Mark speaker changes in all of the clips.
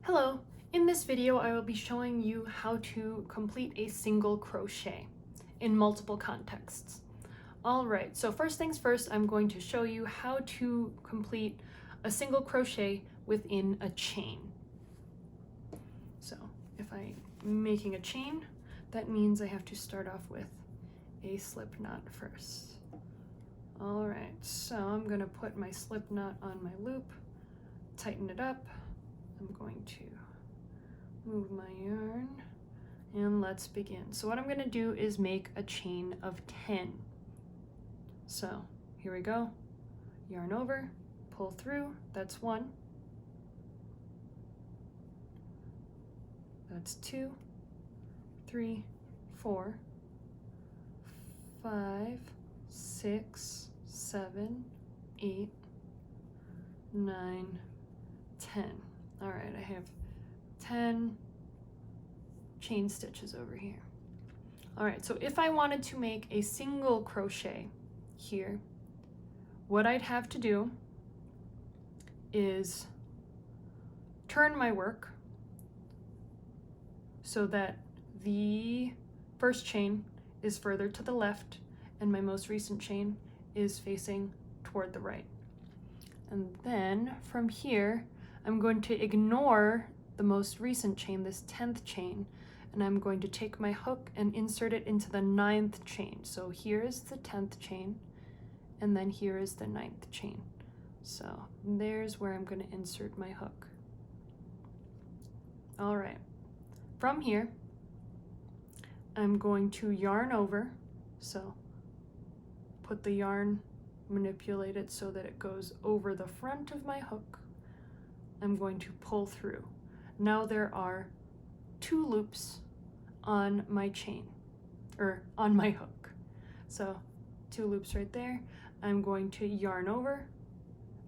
Speaker 1: Hello, in this video I will be showing you how to complete a single crochet in multiple contexts. Alright, so first things first, I'm going to show you how to complete a single crochet within a chain. So if I'm making a chain, that means I have to start off with a slip knot first. Alright, so I'm going to put my slip knot on my loop, tighten it up. I'm going to move my yarn and let's begin. So what I'm going to do is make a chain of 10. So here we go. Yarn over, pull through, that's 1. That's 2, 3, 4, 5, 6, 7, 8, 9, 10. All right, I have 10 chain stitches over here. All right, so if I wanted to make a single crochet here, what I'd have to do is turn my work so that the first chain is further to the left and my most recent chain is facing toward the right. And then from here, I'm going to ignore the most recent chain, this 10th chain, and I'm going to take my hook and insert it into the 9th chain. So here is the 10th chain, and then here is the 9th chain. So there's where I'm going to insert my hook. All right, from here, I'm going to yarn over. So put the yarn, manipulate it so that it goes over the front of my hook. I'm going to pull through. Now there are 2 loops on my chain, or on my hook. So 2 loops right there. I'm going to yarn over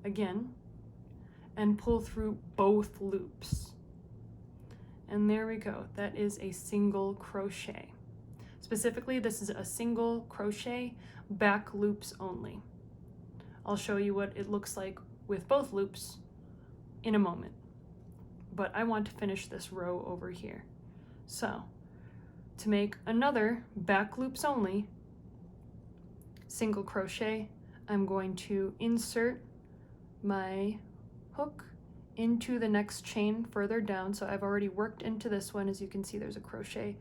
Speaker 1: again and pull through both loops. And there we go. That is a single crochet. Specifically, this is a single crochet, back loops only. I'll show you what it looks like with both loops in a moment, but I want to finish this row over here. So to make another back loops only single crochet, I'm going to insert my hook into the next chain further down. So I've already worked into this one. As you can see, there's a crochet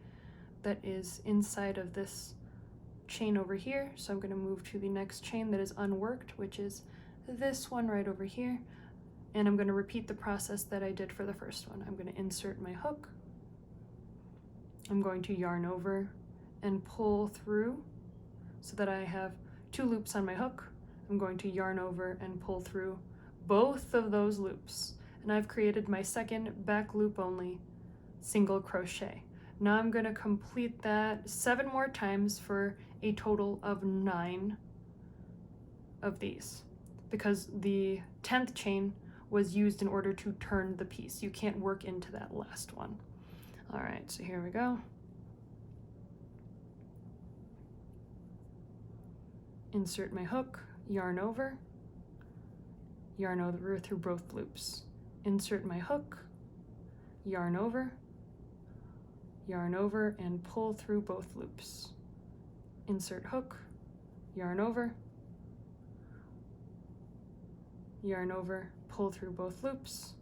Speaker 1: that is inside of this chain over here. So I'm going to move to the next chain that is unworked, which is this one right over here. And I'm going to repeat the process that I did for the first one. I'm going to insert my hook. I'm going to yarn over and pull through so that I have 2 loops on my hook. I'm going to yarn over and pull through both of those loops. And I've created my second back loop only single crochet. Now I'm going to complete that 7 more times for a total of 9 of these, because the 10th chain was used in order to turn the piece. You can't work into that last one. All right, so here we go. Insert my hook, yarn over through both loops. Insert my hook, yarn over, and pull through both loops. Insert hook, yarn over, pull through both loops,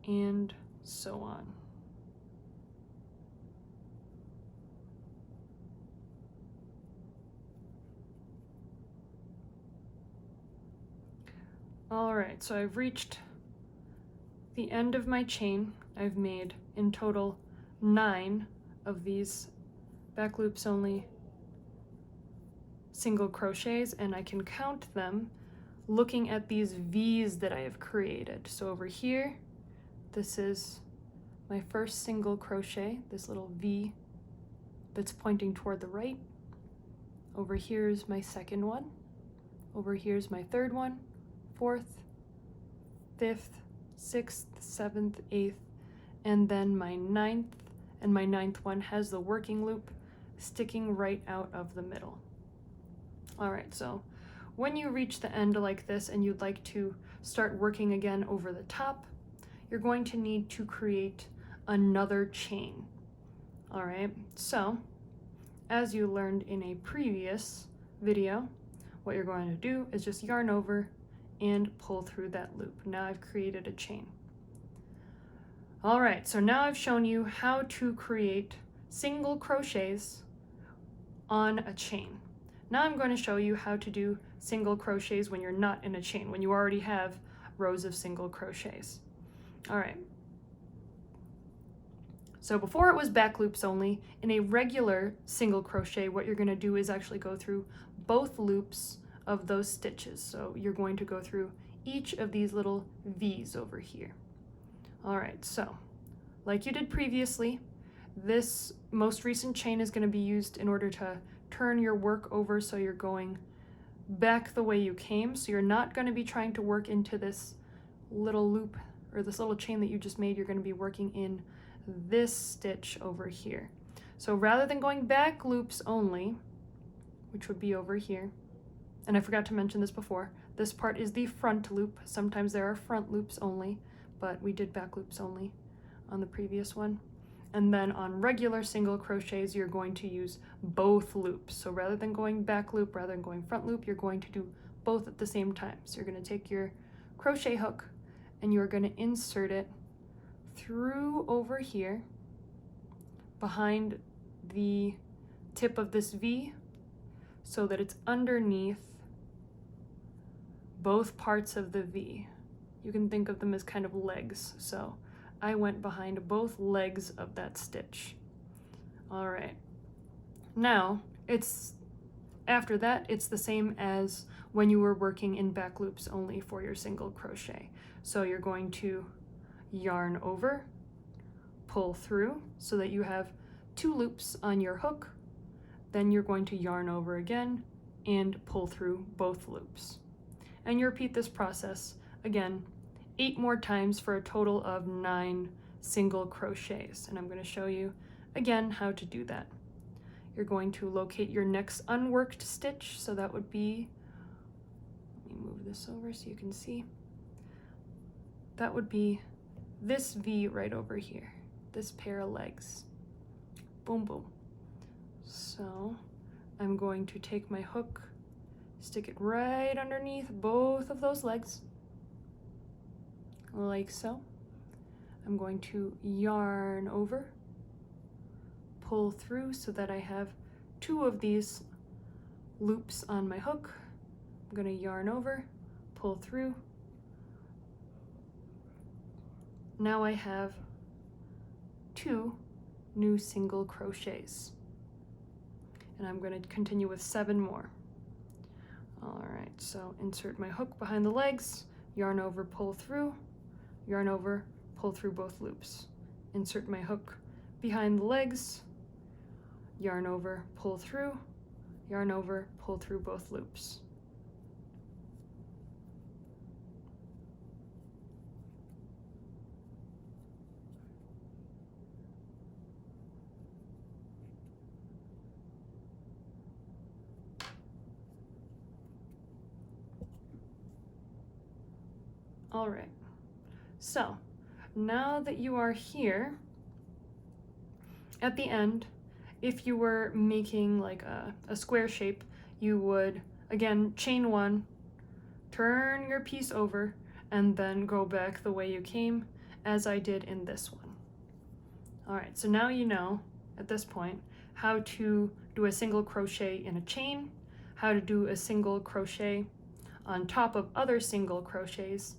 Speaker 1: and so on. All right, so I've reached the end of my chain. I've made in total 9 of these back loops only single crochets, and I can count them looking at these V's that I have created. So over here, this is my first single crochet, this little V that's pointing toward the right. Over here is my second one. Over here is my third one, 4th, 5th, 6th, 7th, 8th, and then my 9th, and my 9th one has the working loop sticking right out of the middle. All right, so when you reach the end like this and you'd like to start working again over the top, you're going to need to create another chain. All right, so as you learned in a previous video, what you're going to do is just yarn over and pull through that loop. Now I've created a chain. All right, so now I've shown you how to create single crochets on a chain. Now I'm going to show you how to do single crochets when you're not in a chain, when you already have rows of single crochets. All right. So before it was back loops only, in a regular single crochet, what you're going to do is actually go through both loops of those stitches. So you're going to go through each of these little V's over here. All right, so like you did previously, this most recent chain is going to be used in order to turn your work over, so you're going back the way you came. So you're not going to be trying to work into this little loop or this little chain that you just made. You're going to be working in this stitch over here. So rather than going back loops only, which would be over here, and I forgot to mention this before, this part is the front loop. Sometimes there are front loops only, but we did back loops only on the previous one. And then on regular single crochets, you're going to use both loops. So rather than going back loop, rather than going front loop, you're going to do both at the same time. So you're going to take your crochet hook and you're going to insert it through over here behind the tip of this V so that it's underneath both parts of the V. You can think of them as kind of legs. So I went behind both legs of that stitch. All right. Now, after that, it's the same as when you were working in back loops only for your single crochet. So you're going to yarn over, pull through so that you have 2 loops on your hook. Then you're going to yarn over again and pull through both loops. And you repeat this process again 8 more times for a total of 9 single crochets. And I'm going to show you again how to do that. You're going to locate your next unworked stitch. So that would be, let me move this over so you can see. That would be this V right over here, this pair of legs. Boom, boom. So I'm going to take my hook, stick it right underneath both of those legs, like so. I'm going to yarn over, pull through so that I have 2 of these loops on my hook. I'm going to yarn over, pull through. Now I have 2 new single crochets. And I'm going to continue with 7 more. All right, so insert my hook behind the legs, yarn over, pull through, yarn over, pull through both loops. Insert my hook behind the legs, yarn over, pull through, yarn over, pull through both loops. All right, so now that you are here, at the end, if you were making like a square shape, you would, again, chain 1, turn your piece over, and then go back the way you came, as I did in this one. All right, so now you know, at this point, how to do a single crochet in a chain, how to do a single crochet on top of other single crochets.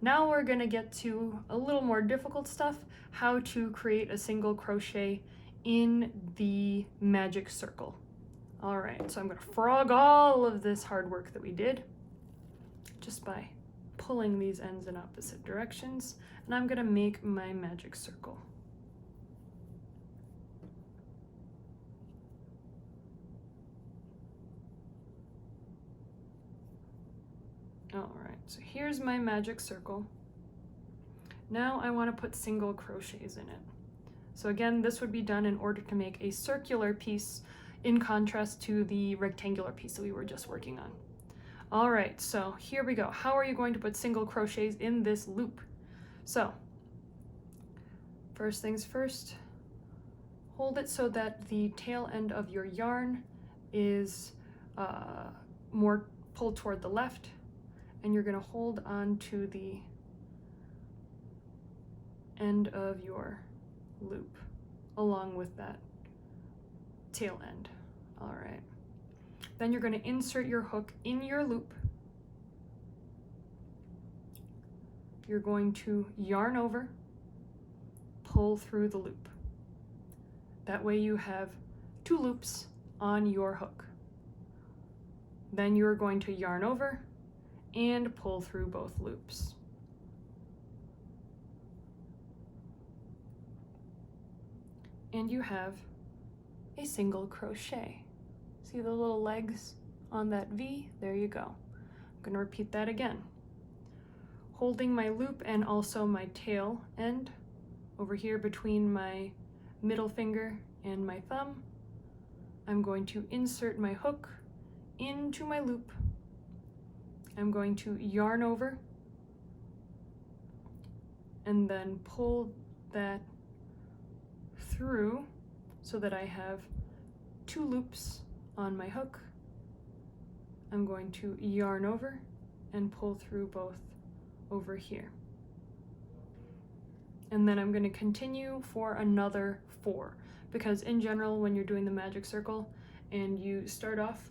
Speaker 1: Now we're going to get to a little more difficult stuff, how to create a single crochet in the magic circle. All right, so I'm going to frog all of this hard work that we did just by pulling these ends in opposite directions, and I'm going to make my magic circle. All right, so here's my magic circle. Now I want to put single crochets in it. So again, this would be done in order to make a circular piece in contrast to the rectangular piece that we were just working on. All right, so here we go. How are you going to put single crochets in this loop? So First things first, hold it so that the tail end of your yarn is more pulled toward the left, and you're going to hold on to the end of your loop along with that tail end. All right. Then you're going to insert your hook in your loop. You're going to yarn over, pull through the loop. That way you have 2 loops on your hook. Then you're going to yarn over and pull through both loops. And you have a single crochet. See the little legs on that V? There you go. I'm going to repeat that again. Holding my loop and also my tail end over here between my middle finger and my thumb, I'm going to insert my hook into my loop. I'm going to yarn over and then pull that through so that I have 2 loops on my hook. I'm going to yarn over and pull through both over here. And then I'm going to continue for another 4, because in general when you're doing the magic circle and you start off,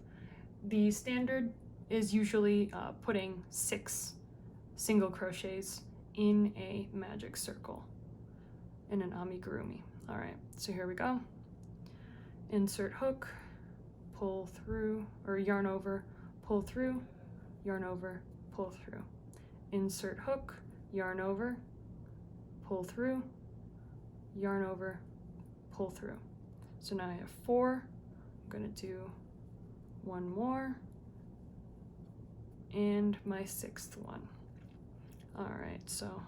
Speaker 1: the standard is usually putting 6 single crochets in a magic circle in an amigurumi. All right, so here we go. Insert hook, pull through, or yarn over, pull through, yarn over, pull through. Insert hook, yarn over, pull through, yarn over, pull through. So now I have 4. I'm going to do 1 more and my 6th one. All right, so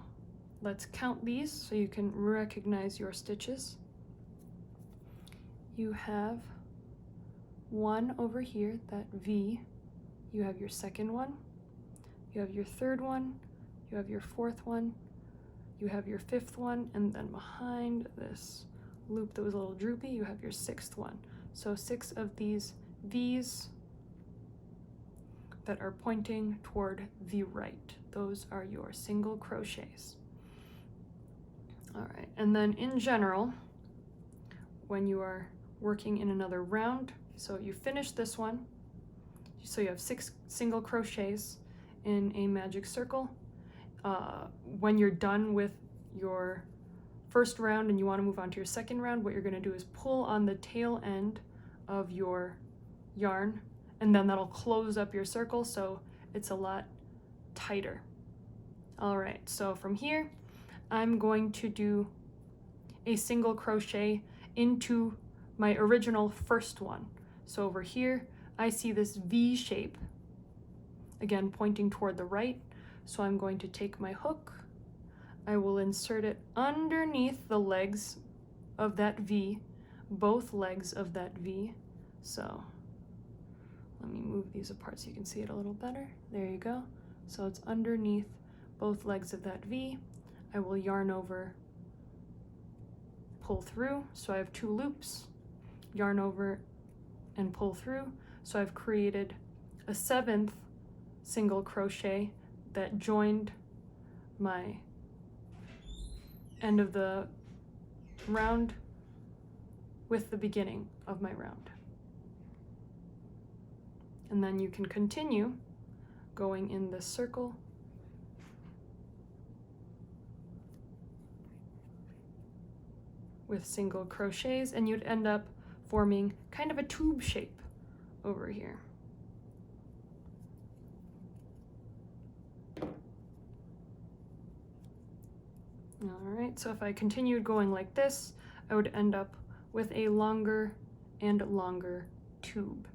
Speaker 1: let's count these so you can recognize your stitches. You have 1 over here, that V. You have your 2nd one. You have your 3rd one. You have your 4th one. You have your 5th one, and then behind this loop that was a little droopy, you have your 6th one. So 6 of these V's that are pointing toward the right. Those are your single crochets. All right, and then in general, when you are working in another round, so you finish this one, so you have 6 single crochets in a magic circle. When you're done with your first round and you want to move on to your second round, what you're going to do is pull on the tail end of your yarn, and then that'll close up your circle so it's a lot tighter. All right, so from here I'm going to do a single crochet into my original first one. So over here I see this V shape, again pointing toward the right. So I'm going to take my hook, I will insert it underneath the legs of that V, both legs of that V. So let me move these apart so you can see it a little better. There you go. So it's underneath both legs of that V. I will yarn over, pull through, so I have 2 loops, yarn over and pull through. So I've created a 7th single crochet that joined my end of the round with the beginning of my round. And then you can continue going in this circle with single crochets, and you'd end up forming kind of a tube shape over here. All right, so if I continued going like this, I would end up with a longer and longer tube.